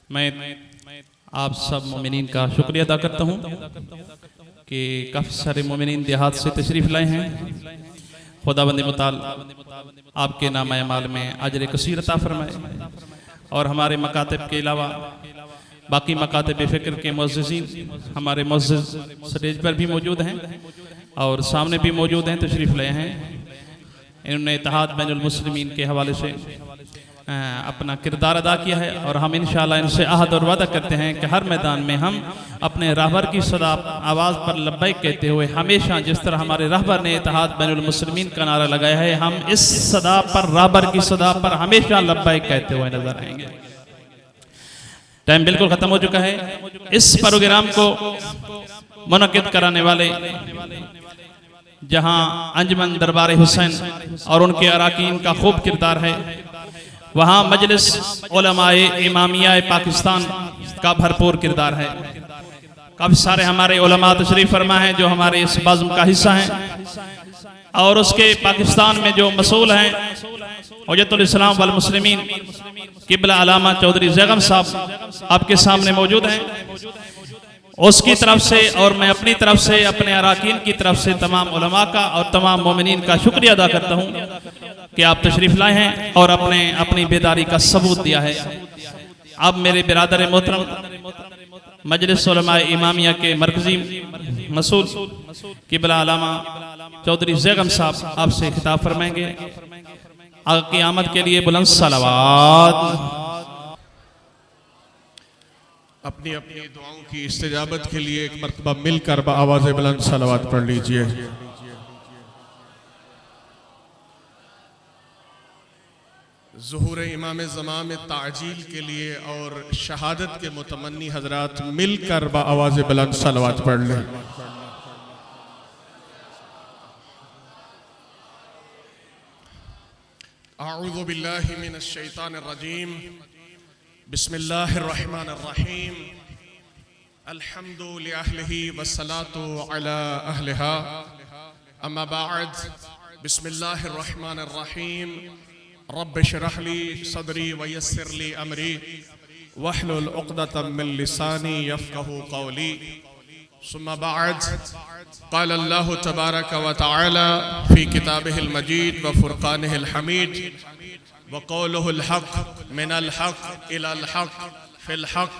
मैं आप सब मोमिनीन का शुक्रिया अदा करता हूँ कि काफ़ी सारे मोमिनीन देहात से तशरीफ़ लाए हैं। खुदाबंद मुताल आपके नाम माल में अजर कसीर अता फरमाए और हमारे मकातब के अलावा बाकी मकातब फ़िक्र के मुअज़्ज़िज़ीन हमारे मुअज़्ज़िज़ स्टेज पर भी मौजूद हैं और सामने भी मौजूद हैं, तशरीफ़ लाए हैं। इन्होंने इत्तेहाद बैनुल मुस्लिमीन के हवाले से अपना किरदार अदा किया है और हम इंशाअल्लाह इनसे अहद और वादा करते हैं कि हर मैदान में हम अपने रहबर की सदा आवाज़ पर लब्बैक कहते हुए हमेशा जिस तरह हमारे रहबर ने इत्तेहाद बैनुल मुस्लिमीन का नारा लगाया है, हम इस सदा पर रहबर की सदा पर हमेशा लब्बैक कहते हुए नजर आएंगे। टाइम बिल्कुल ख़त्म हो चुका है। इस प्रोग्राम को मुनक़िद कराने वाले जहां अंजुमन दरबार हुसैन और उनके अराकीन का खूब किरदार है, वहाँ मजलिस उलमाए इमामिया पाकिस्तान का भरपूर किरदार है। काफ़ी सारे हमारे उलमा तशरीफ़ फरमा हैं जो हमारे इस बज़्म का हिस्सा हैं और उसके पाकिस्तान में जो मसूल हैं हुज्जतुल इस्लाम वल मुस्लिमीन क़िबला अल्लामा चौधरी ज़ैगम साहब आपके सामने मौजूद हैं। उसकी तरफ से और मैं अपनी तरफ से अपने अराकीन की तरफ से तमाम उलमा का और तमाम मोमिनीन का शुक्रिया अदा करता हूँ कि आप तशरीफ़ लाए हैं और अपने अपनी बेदारी का सबूत दिया है। अब मेरे बिरादर मोहतरम मजलिस उलमाए इमामिया के मरकज़ी मसूल क़िबला अल्लामा चौधरी ज़ैगम साहब आपसे खिताब फरमाएंगे। आक़ी आमद के लिए बुलंद सलावात। अपनी अपनी दुआओं की इस्तिजाबत के लिए एक मरतबा मिलकर आवाज़ बुलंद सलावात पढ़ लीजिए। ज़ुहूर इमाम ज़मा में ताजील के लिए और शहादत के मुतमन्नी हजरात मिलकर आवाज़ बुलंद सलावात पढ़ लें। अऊज़ु बिल्लाहि मिनश शैतानिर रजीम। बिस्मिल्लाहिर रहमानिर रहीम। अल्हम्दु लिअहलिही वस्सलातु अला अहलिहा। अम्मा बाद। बिस्मिल्लाहिर रहमानिर रहीम। रब्बि इश्रह ली सदरी वयस्सिर ली अमरी वहलुल उक़दतम मिन लिसानी यफ़क़हू क़ौली। सुम्मा बाद। क़ाल अल्लाहु तबारक व तआला फ़ी किताबिहिल मजीद व फ़ुरक़ानिहिल हमीद व क़ौलुहुल हक़ मिनल हक़ इलल हक़ फ़िल हक़।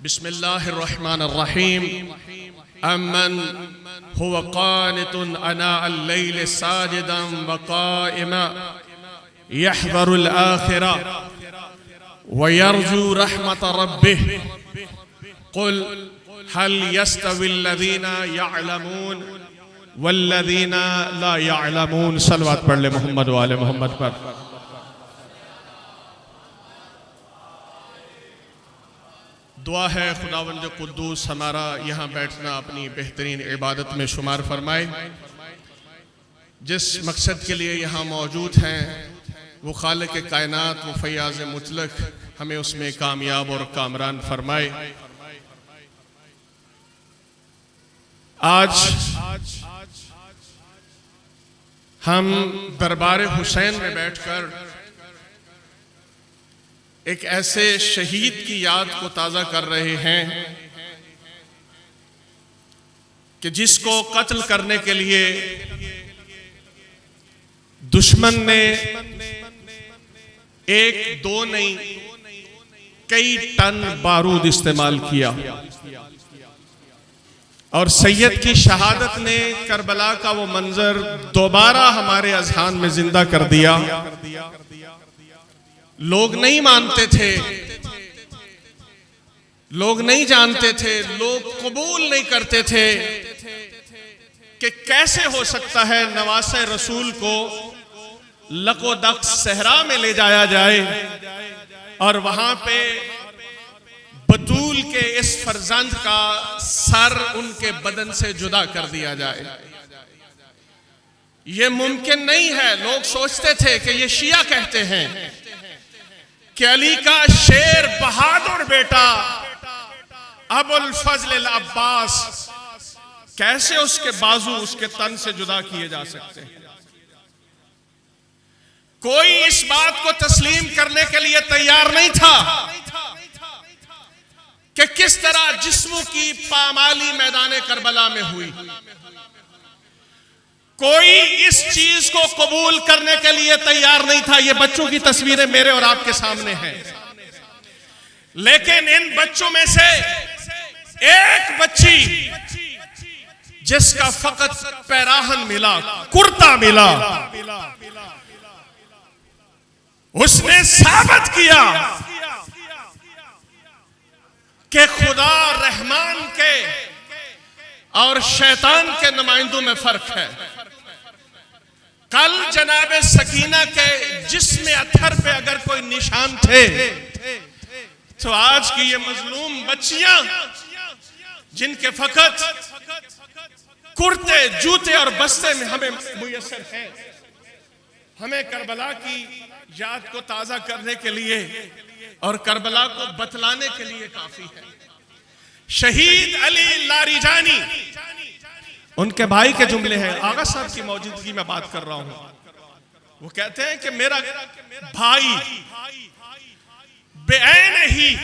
बिस्मिल्लाहिर रहमानिर रहीम। अम्मन हुवा क़ानितुन अनाअल लैलि साजिदन व क़ाइमन यहज़रुल आखिरा व यरजू रहमत रब्बिह क़ुल हल यस्तविल लज़ीना यअलमून वल्लज़ीना ला यअलमून। सलवात पढ़ ले मोहम्मद व आले मोहम्मद पर। दुआ है खुदावंद कुद्दूस हमारा यहाँ बैठना अपनी बेहतरीन इबादत में शुमार फरमाए। जिस मकसद के लिए यहाँ मौजूद हैं वो खालिक कायनात व फयाज़ मुतलक हमें उसमें कामयाब और कामरान फरमाए। आज हम दरबार हुसैन में बैठकर एक ऐसे शहीद की याद को ताज़ा कर रहे हैं कि जिसको कत्ल करने के लिए दुश्मन ने एक दो नहीं कई टन बारूद इस्तेमाल किया और सैयद की शहादत ने करबला का वो मंजर दोबारा हमारे अज़हान में जिंदा कर दिया। लोग नहीं मानते थे, लोग नहीं जानते थे, लोग कबूल नहीं करते थे कि कैसे हो सकता है नवासे रसूल को लकोदक सहरा में ले जाया जाए और वहां पे बतूल के इस फर्जंद का सर उनके बदन से जुदा कर दिया जाए। ये मुमकिन नहीं है। लोग सोचते थे कि ये शिया कहते हैं कि अली का शेर बहादुर बेटा अबुल फजल अब्बास कैसे उसके बाजू उसके तन से जुदा किए जा सकते हैं। कोई इस बात को तस्लीम करने के लिए तैयार नहीं था किस तरह जिस्मों की पामाली मैदान करबला में हुई। कोई इस चीज को कबूल करने के लिए तैयार नहीं था। ये बच्चों की तस्वीरें मेरे और आपके सामने हैं, लेकिन इन बच्चों में से एक बच्ची जिसका फकत पैराहन मिला, कुर्ता मिला, उसने साबित किया कि खुदा रहमान के और शैतान के नुमाइंदों में फर्क है। कल जनाब सकीना के जिस्म अत्थर पे अगर कोई निशान थे, तो आज की ये मजलूम बच्चियां जिनके फकत कुर्ते, जूते और बस्ते में हमें मुयस्सर है, हमें करबला की याद को ताजा करने के लिए और करबला को बतलाने के लिए काफी है। शहीद अली लारीजानी, उनके भाई के जुमले हैं, आगा साहब की मौजूदगी में बात कर रहा हूं। वो कहते हैं कि मेरा भाई बेऐन ही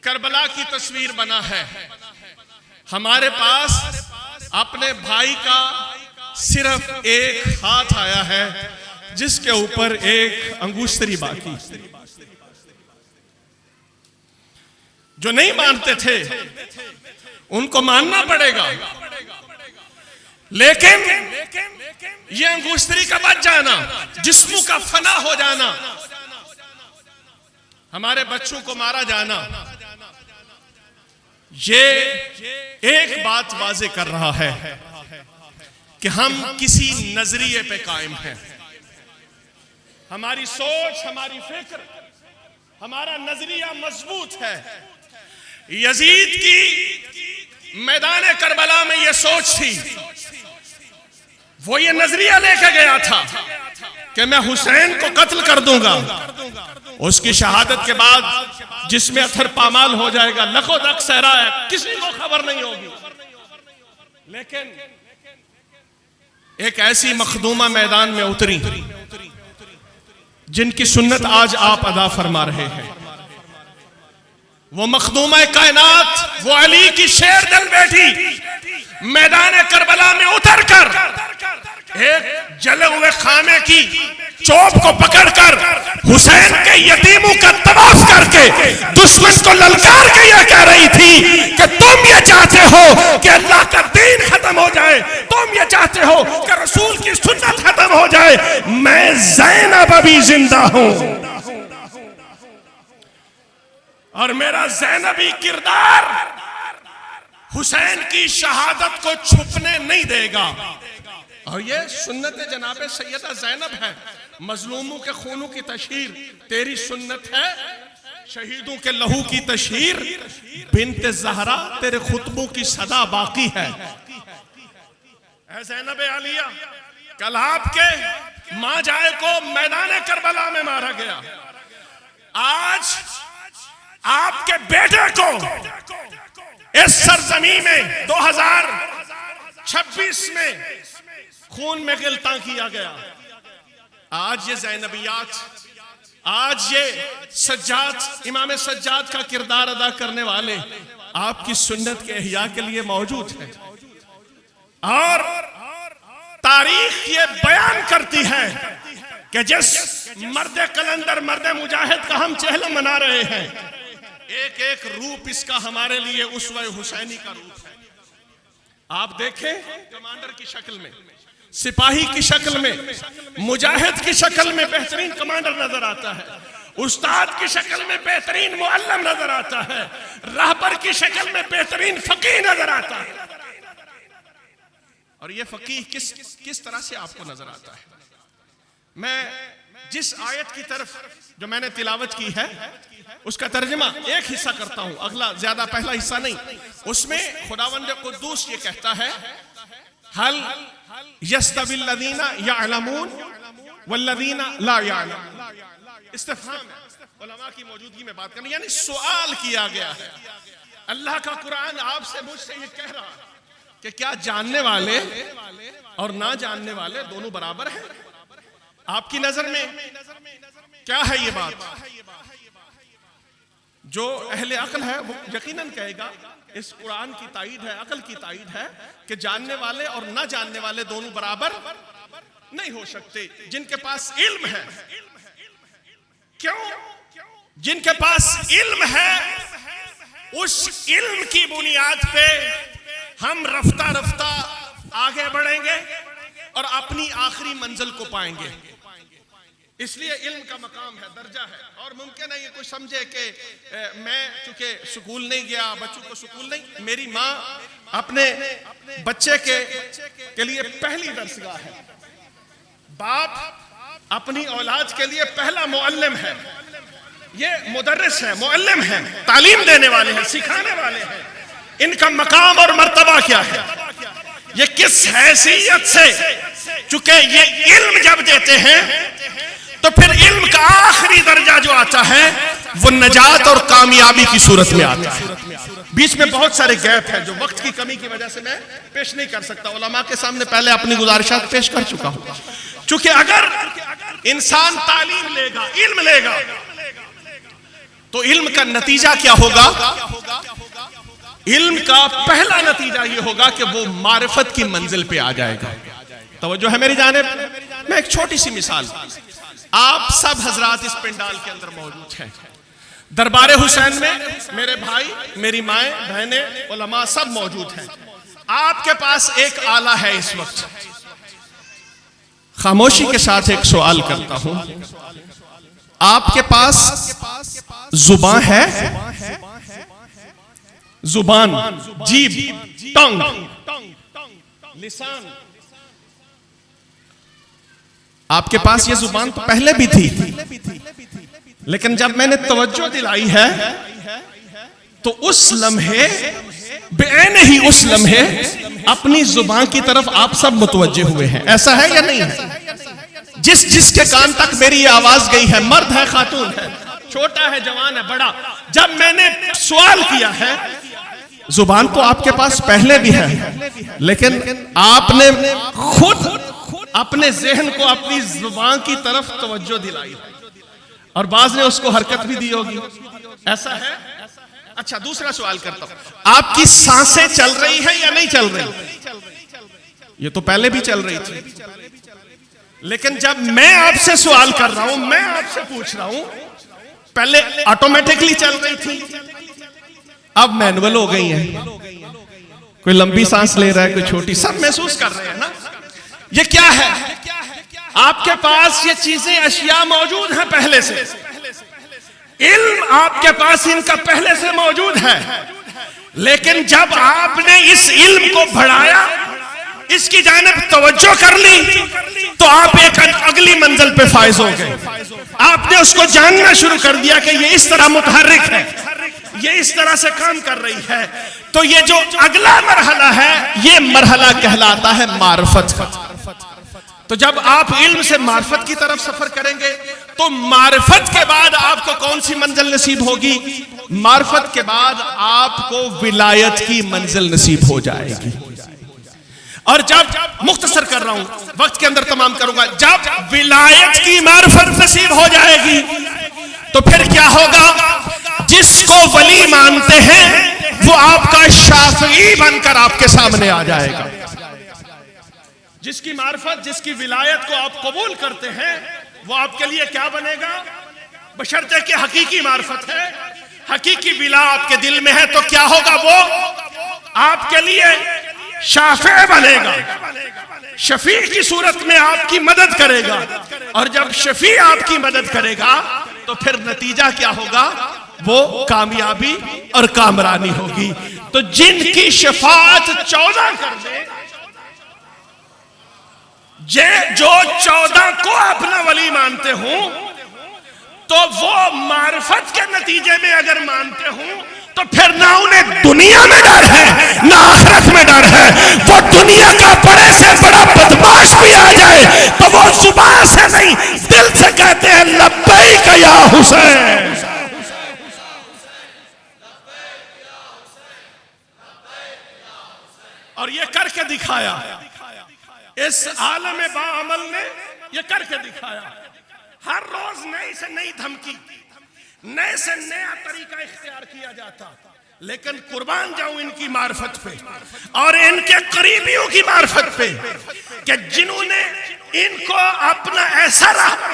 करबला की तस्वीर बना है। हमारे पास अपने भाई का सिर्फ एक हाथ आया है, जिसके ऊपर एक अंगूष्ठरी बाकी। जो नहीं मानते थे उनको मानना पड़ेगा, लेकिन ये अंगूष्ठरी का बच जाना, जिस्मों का फना हो जाना, हमारे बच्चों को मारा जाना, ये एक बात वाजे कर रहा है कि हम किसी नजरिए पे कायम हैं। हमारी सोच, हमारी फिक्र, हमारा नजरिया मजबूत है। यजीद की मैदान करबला में यह सोच थी, वो ये नजरिया लेके गया था कि मैं हुसैन को कत्ल कर दूंगा, उसकी शहादत के बाद जिसमें अथर पामाल हो जाएगा, लखो दक सहरा है, किसी को खबर नहीं होगी। लेकिन एक ऐसी मखदूमा मैदान में उतरी जिनकी सुन्नत आज आप अदा फरमा रहे हैं। वो मखदूमा कायनात, वो अली की शेर दिल बेटी मैदान करबला में उतर कर एक जले हुए खामे की चोप को पकड़कर हुसैन के यतीमों का तवाफ करके दुश्मन को ललकार के यह कह रही थी कि तुम ये चाहते हो कि अल्लाह का दीन खत्म हो जाए, तुम ये चाहते हो कि रसूल की सुन्नत खत्म हो जाए, मैं ज़ैनब अभी जिंदा हूं और मेरा ज़ैनबी किरदार हुसैन की शहादत को छुपने नहीं देगा। और ये सुन्नत जनाब सैयदा ज़ैनब है, मजलूमों के खूनों की तशहीर तेरी सुन्नत है, शहीदों के लहू की तशहीर बिन्त ज़हरा तेरे खुतबों की सदा बाकी है। ऐ ज़ैनब आलिया, कल आपके मां जाए को मैदान करबला में मारा गया, आज आपके बेटे को इस सरजमी में 2026 में खून में गिलता किया गया। आज ये ज़ैनबियात, आज ये सज्जाद, इमाम सज्जाद का किरदार अदा करने वाले आपकी सुन्नत के इह्या के लिए मौजूद हैं। और तारीख ये बयान करती है कि जिस मर्द कलंदर, मर्द मुजाहिद का हम चेहरा मना रहे हैं, एक एक रूप इसका हमारे लिए उसवा हुसैनी का रूप है। आप देखें, कमांडर की शक्ल में, सिपाही की शक्ल में, मुजाहिद की शक्ल में बेहतरीन कमांडर नजर आता है, उस्ताद की शक्ल में बेहतरीन मुअल्लिम नजर आता है, रहबर की शक्ल में बेहतरीन फकीह नजर आता है। और ये फकीह किस तरह से आपको नजर आता है? मैं जिस आयत की तरफ जो मैंने तिलावत की है उसका तर्जुमा एक हिस्सा करता हूं, अगला ज्यादा पहला हिस्सा नहीं। उसमें खुदावंद कुद्दूस ये कहता है, हल यस्तविल लदीना यअलमून वल्लदीना ला यअलमून। इस्तिफहाम है, उलमा की मौजूदगी में बात करनी, यानी सवाल किया गया है। अल्लाह का कुरान आपसे मुझसे ये कह रहा है कि क्या जानने वाले और ना जानने वाले दोनों बराबर हैं? आपकी नजर में क्या है ये बात? जो अहले अक्ल है वो यकीनन कहेगा इस कुरान की ताईद है, अक्ल की ताईद है कि जानने वाले और ना जानने वाले दोनों बराबर नहीं हो सकते। जिनके पास इल्म है, क्यों? जिनके पास इल्म है, उस इल्म की बुनियाद पे हम रफ्ता रफ्ता आगे बढ़ेंगे और अपनी आखिरी मंजिल को पाएंगे। इसलिए इल्म का मकाम है, दर्जा है। और मुमकिन है ये कोई समझे कि मैं चूंकि स्कूल नहीं गया, बच्चों को स्कूल नहीं, मेरी माँ अपने बच्चे के लिए पहली दरसगाह है, बाप अपनी औलाद के लिए पहला मुअल्लिम है, ये मुदर्रिस है, मुअल्लिम है, तालीम देने वाले हैं, सिखाने वाले हैं। इनका मकाम और मर्तबा क्या है, ये किस हैसियत से, चूंकि ये इल्म जब देते हैं तो फिर इल्म का आखिरी दर्जा जो आता है वो नजात और कामयाबी की सूरत में आता है। बीच में बहुत सारे गैप है जो वक्त की कमी की वजह से मैं पेश नहीं कर सकता। उलमा के सामने पहले अपनी गुजारिशात पेश कर चुका हूं। चूंकि अगर इंसान तालीम लेगा, इल्म लेगा, तो इल्म का नतीजा क्या होगा? इल्म का पहला नतीजा यह होगा कि वो मारिफत की मंजिल पे आ जाएगा। तवज्जो है मेरी जानिब? मैं एक छोटी सी मिसाल, आप सब हजरात इस पंडाल के अंदर मौजूद हैं। दरबार हुसैन में मेरे भाई, मेरी माएं, बहनें, उलमा सब मौजूद हैं। आपके पास एक आला है। इस वक्त खामोशी के साथ एक सवाल करता हूं, आपके पास जुबान है? जुबान, जीभ, टंग, लिसान, आपके पास ये जुबान तो पहले भी थी, लेकिन जब मैंने तवज्जो दिलाई है तो उस लम्हे, बेऐने ही उस लम्हे अपनी जुबान की तरफ आप सब मुतवज्जे हुए हैं। ऐसा है या नहीं है? जिसके कान तक मेरी ये आवाज गई है, मर्द है, खातून है, छोटा है, जवान है, बड़ा, जब मैंने सवाल किया है, जुबान तो आपके पास पहले भी है, लेकिन आपने खुद अपने जहन को अपनी जुबान की तरफ तवज्जो दिलाई और बाज ने उसको हरकत भी दी होगी। ऐसा है? अच्छा, दूसरा सवाल करता हूं, आपकी सांसें चल रही हैं या नहीं चल रही? ये तो पहले भी चल रही थी, लेकिन जब मैं आपसे सवाल कर रहा हूं, मैं आपसे पूछ रहा हूं, पहले ऑटोमेटिकली चल रही थी, अब मैनुअल हो गई है। कोई लंबी सांस ले रहा है, कोई छोटी, सब महसूस कर रहे हैं ना। ये क्या है? आपके पास ये चीजें, अशिया मौजूद हैं पहले से। इल्म आपके पास इनका पहले से मौजूद है, लेकिन जब आपने इस इल्म को बढ़ाया, इसकी जानिब तवज्जो कर ली, तो आप एक अगली मंजिल पे फायज हो गए। आपने उसको जानना शुरू कर दिया कि ये इस तरह मुतहर्रिक है, ये इस तरह से काम कर रही है। तो ये जो अगला मरहला है, ये मरहला कहलाता है मारिफत का। तो जब आप इल्म से मारिफत की तरफ सफर करेंगे, तो मारिफत के बाद आपको कौन सी मंजिल नसीब होगी? मारिफत के बाद आपको विलायत की मंजिल नसीब हो जाएगी। और जब, मुख्तसर कर रहा हूं, वक्त के अंदर तमाम करूंगा, जब विलायत की मारिफत नसीब हो जाएगी, तो फिर क्या होगा? जिसको वली मानते हैं वो आपका शाफी बनकर आपके सामने आ जाएगा। जिसकी मार्फत, जिसकी विलायत को आप कबूल करते हैं, वो आपके लिए क्या बनेगा? बशर्ते कि हकीकी मार्फत है, हकीकी विला आपके दिल में है, तो क्या होगा? वो आपके लिए शाफे बनेगा, शफी की सूरत में आपकी मदद करेगा। और जब शफी आपकी मदद करेगा, तो फिर नतीजा क्या होगा? वो कामयाबी और कामरानी होगी। तो जिनकी शफाअत 14 कर दे, जो 14 को अपना वली मानते हो, तो वो मारिफत के नतीजे में अगर मानते हो, तो फिर ना उन्हें दुनिया में डर है ना आखिरत में डर है। वो दुनिया का बड़े से बड़ा बदमाश भी आ जाए तो वो जुबान से नहीं, दिल से कहते हैं लब्बैक या हुसैन। और ये करके दिखाया, इस आलम बाअमल ने ये करके दिखाया। हर रोज नई से नई धमकी, नए से नया तरीका इख्तियार किया जाता, लेकिन कुर्बान जाऊं इनकी मार्फत पे और इनके करीबियों की मार्फत पे कि जिन्होंने इनको अपना ऐसा राहबर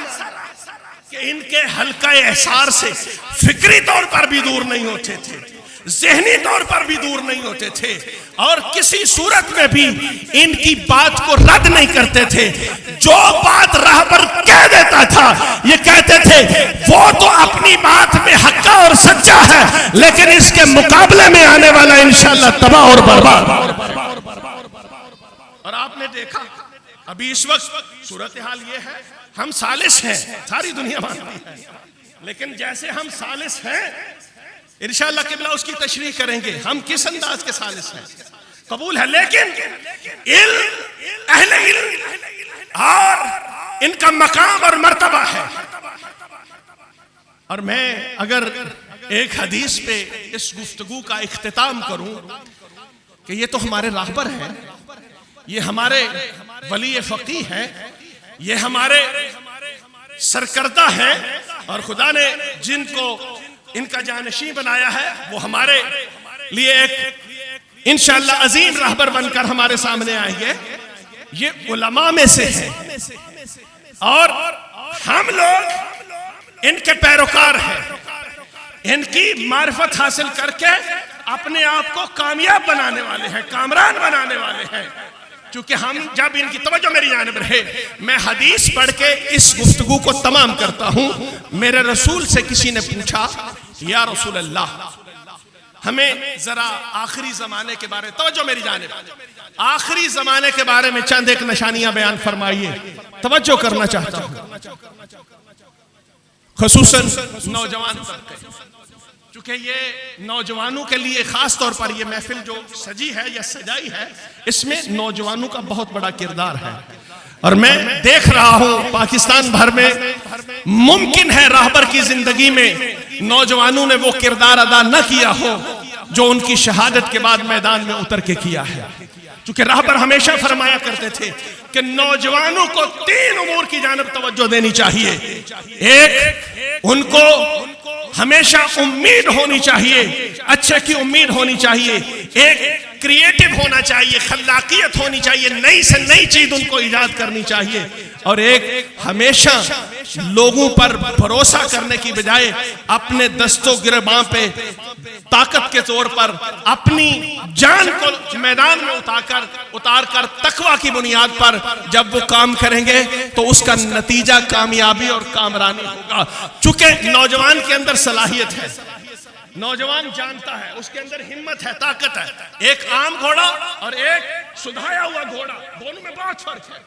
कि इनके हल्का एहसार से फिक्री तौर पर भी दूर नहीं होते थे, ज़हनी तौर पर भी दूर नहीं होते थे और किसी सूरत में भी इनकी बात को रद्द नहीं करते थे। जो बात राहबर कह देता था ये कहते थे वो तो अपनी बात में हक्का और सच्चा है, लेकिन इसके मुकाबले में आने वाला इंशाअल्लाह तबाह और बर्बाद। और आपने देखा अभी इस वक्त सूरत हाल ये है, हम सालिस हैं, सारी दुनिया मानती है, लेकिन जैसे हम सालिस हैं इंशाअल्लाह किबला उसकी तशरीह करेंगे हम किस अंदाज के सालिस हैं, कबूल है, लेकिन अहले इल्म और इनका मकाम और मर्तबा है। और मैं अगर एक हदीस पे इस गुफ्तगू का इख्तिताम करूं कि ये तो हमारे राहबर हैं, ये हमारे वली फकीह हैं, ये हमारे सरकर्दा हैं और खुदा ने जिनको इनका जानशी बनाया है वो हमारे लिए एक इंशाअल्लाह अजीम रहबर बनकर हमारे सामने आएंगे। ये उलमा में से है और हम लोग इनके पैरोकार हैं, इनकी मार्फत हासिल करके अपने आप को कामयाब बनाने वाले हैं, कामरान बनाने वाले हैं। क्योंकि हम जब इनकी तवज्जो मेरी जानिब रहे, मैं हदीस पढ़ के इस गुफ्तगू को तमाम करता हूं। मेरे रसूल से किसी ने पूछा या रसूल अल्लाह हमें जरा आखिरी जमाने के बारे, तवज्जो मेरी जानिब, आखिरी जमाने के बारे में चंद एक निशानियां बयान फरमाइए, तवज्जो करना चाहता हूं, खुसूसन नौजवान तबके, क्योंकि ये नौजवानों के लिए खास तौर पर ये महफिल जो सजी है या सजाई है इसमें नौजवानों का बहुत बड़ा किरदार है। और मैं देख रहा हूं पाकिस्तान भर में मुमकिन है राहबर की जिंदगी में नौजवानों ने वो किरदार अदा न किया हो जो उनकी शहादत के बाद मैदान में उतर के किया है। क्योंकि राहबर हमेशा फरमाया करते थे कि नौजवानों को 3 उमूर की जानिब तवज्जो देनी चाहिए। एक, उनको हमेशा उम्मीद होनी चाहिए, अच्छे की उम्मीद होनी चाहिए, एक क्रिएटिव होना चाहिए, खलाकियत होनी चाहिए, नई से नई चीज उनको इजाद करनी चाहिए, और एक हमेशा लोगों पर भरोसा करने की बजाय अपने दस्तों गिरबां पे ताकत के तौर पर अपनी जान को मैदान में उतार कर तकवा की बुनियाद पर जब वो काम करेंगे तो उसका नतीजा कामयाबी और कामरानी होगा। चूंकि नौजवान के अंदर सलाहियत है, नौजवान जानता है, उसके अंदर हिम्मत है, ताकत है। एक आम घोड़ा और एक सुधाया हुआ घोड़ा, दोनों में बहुत फर्क है।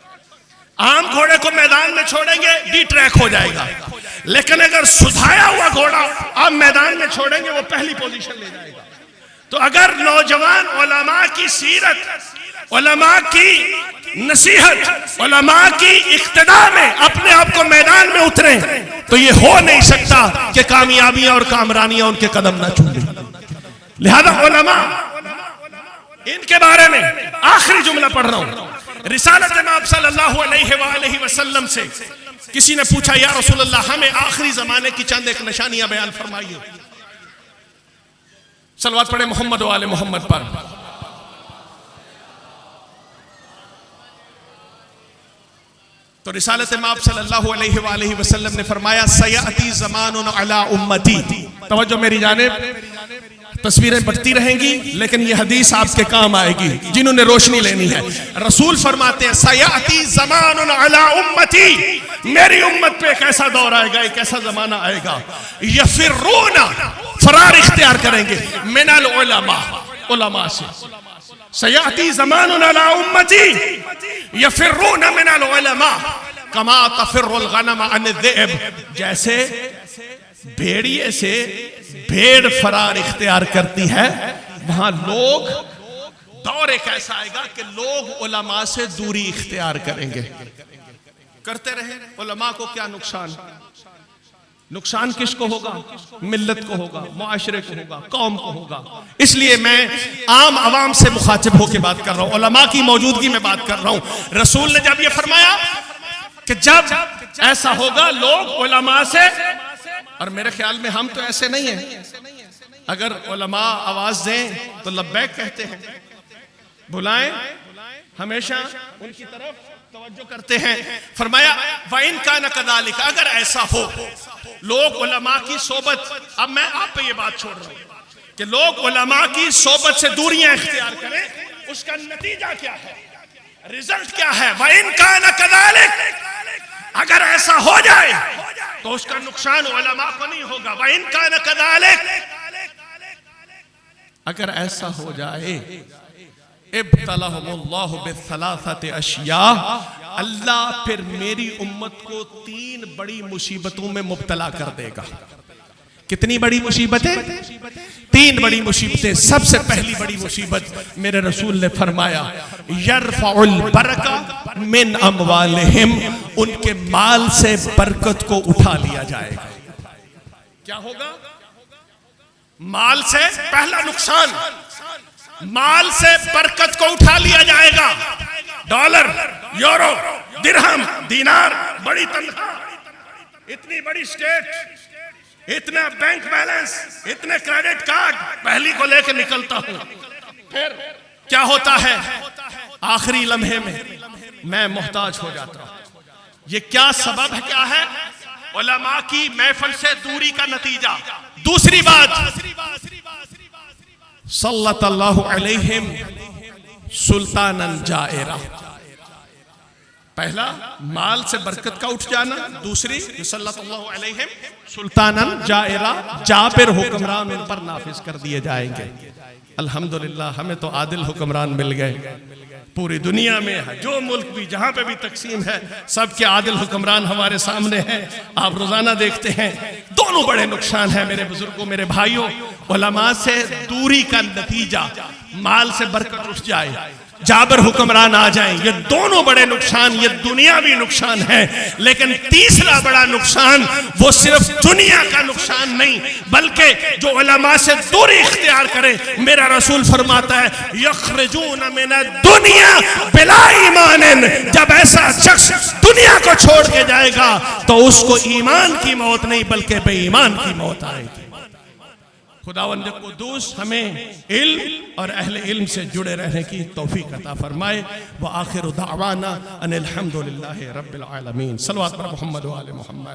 आम घोड़े को मैदान में छोड़ेंगे डी ट्रैक हो जाएगा, लेकिन अगर सुधाया हुआ घोड़ा आप मैदान में छोड़ेंगे वो पहली पोजीशन ले जाएगा। तो अगर नौजवान उलमा की सीरत, उलमा की नसीहत, उलमा की इक्तदा में अपने आप को मैदान में उतरे तो ये हो नहीं सकता कि कामयाबियां और कामरानियां उनके कदम ना चूमें। लिहाजा उलमा, इनके बारे में आखिरी जुमला पढ़ रहा हूं। रिसालत नबी सल्लल्लाहु अलैहि वसल्लम से किसी ने पूछा या रसूल अल्लाह हमें आखिरी जमाने की चंद एक निशानियां बयान फरमाइए। सलवात पढ़े मोहम्मद वाले मोहम्मद पर। तो रिसालत नबी सल्लल्लाहु अलैहि वसल्लम ने फरमाया सयाती ज़मानुन अला उम्मती। तवज्जो मेरी जानिब, तस्वीरें बढ़ती रहेंगी लेकिन ये हदीस आपके काम आएगी जिन्होंने रोशनी लेनी है। रसूल फरमाते हैं सयाती ज़मानुन अला उम्मती, मेरी उम्मत पे एक ऐसा दौर आएगा, एक ऐसा जमाना आएगा, यफिरूना, फरार इख्तियार करेंगे, मिनल उलमा, उलमा से। सयाती ज़मानुन अला उम्मती यफिरूना मिनल उलमा कमा तफिरुल गनम अन ज़िब, जैसे भेड़िए से भेड़ फरार इख्तियार करती है, वहां लोग दौर एक ऐसा आएगा कि लोग उलमा से दूरी इख्तियार करेंगे। करते रहे, उलमा को क्या नुकसान? नुकसान किसको होगा? मिल्लत को होगा, मुआशरे को होगा, कौम को होगा। इसलिए मैं आम आवाम से मुखातिब होकर बात कर रहा हूं, उलमा की मौजूदगी में बात कर रहा हूं। रसूल ने जब ये फरमाया कि जब ऐसा होगा लोग उलमा से और मेरे ख्याल में हम तो ऐसे नहीं हैं। अगर उलमा आवाज दें तो लब्बैक कहते हैं, बुलाएं हमेशा उनकी तरफ तवज्जो करते हैं। फरमाया वाइन कान कदालिक, अगर ऐसा हो लोग उलमा की सोबत, अब मैं आप पे ये बात छोड़ रहा हूं कि लोग उलमा की सोबत से दूरियां इख्तियार करें, उसका नतीजा क्या है, रिजल्ट क्या है। वाइन कान कदालिक, अगर ऐसा हो जाए तो उसका नुकसान उलमा को नहीं होगा। वाइन कान कदालिक, अगर ऐसा हो जाए इब्तलाहुमुल्लाहु बिसलासति अशिया, अल्लाह फिर मेरी उम्मत को 3 बड़ी मुसीबतों में मुब्तला कर देगा। कितनी बड़ी मुसीबतें? 3 बड़ी मुसीबतें। सबसे पहली बड़ी मुसीबत मेरे रसूल ने फरमाया यरफउल बरका मिन अमवालिहिम, उनके माल से बरकत को उठा लिया जाएगा। क्या होगा? माल से पहला नुकसान, माल से बरकत को उठा लिया जाएगा। डॉलर, यूरो, दिरहम, दीनार, बड़ी तनख्वाह, इतनी बड़ी स्टेट, इतना बैंक बैलेंस, इतने क्रेडिट कार्ड, पहली को लेकर निकलता हूं। फिर क्या होता है? आखिरी लम्हे में मैं मोहताज हो जाता हूं। ये क्या सबब है? क्या है? उलमा की महफिल से दूरी का नतीजा। दूसरी बात, सल्लल्लाहु अलैहिम सुल्तानन जायरा। पहला माल से बरकत का उठ जाना, दूसरी सल्लल्लाहु अलैहिम सुल्तानन जायरा, जाबिर हुक्मरान उन पर नाफिज कर दिए जाएंगे। अल्हम्दुलिल्लाह हमें तो आदिल हुक्मरान मिल गए। पूरी दुनिया में जो मुल्क भी जहां पे भी तकसीम है, सबके आदिल हुक्मरान हमारे सामने हैं। आप रोजाना देखते हैं। दोनों बड़े नुकसान हैं मेरे बुजुर्गों, मेरे भाइयों। उलमा से दूरी का नतीजा, माल से बरकत उठ जाए, जाबर हुक्मरान आ जाएं, ये दोनों बड़े नुकसान, ये दुनियावी नुकसान है। लेकिन तीसरा बड़ा नुकसान वो सिर्फ दुनिया का नुकसान नहीं, बल्कि जो उलमा से दूरी इख्तियार करे, मेरा रसूल फरमाता है यखरजून मिन दुनिया बिला ईमान, जब ऐसा शख्स दुनिया को छोड़ के जाएगा तो उसको ईमान की मौत नहीं बल्कि बेईमान की मौत आएगी। खुदावंद कुद्दूस हमें इल्म और अहले इल्म से जुड़े रहने की तौफीक अता फरमाए। व आखिर दावाना अनिल हम्दुलिल्लाहि रब्बिल आलमीन। सल्लल्लाहु अलैहि मोहम्मद व आले मोहम्मद।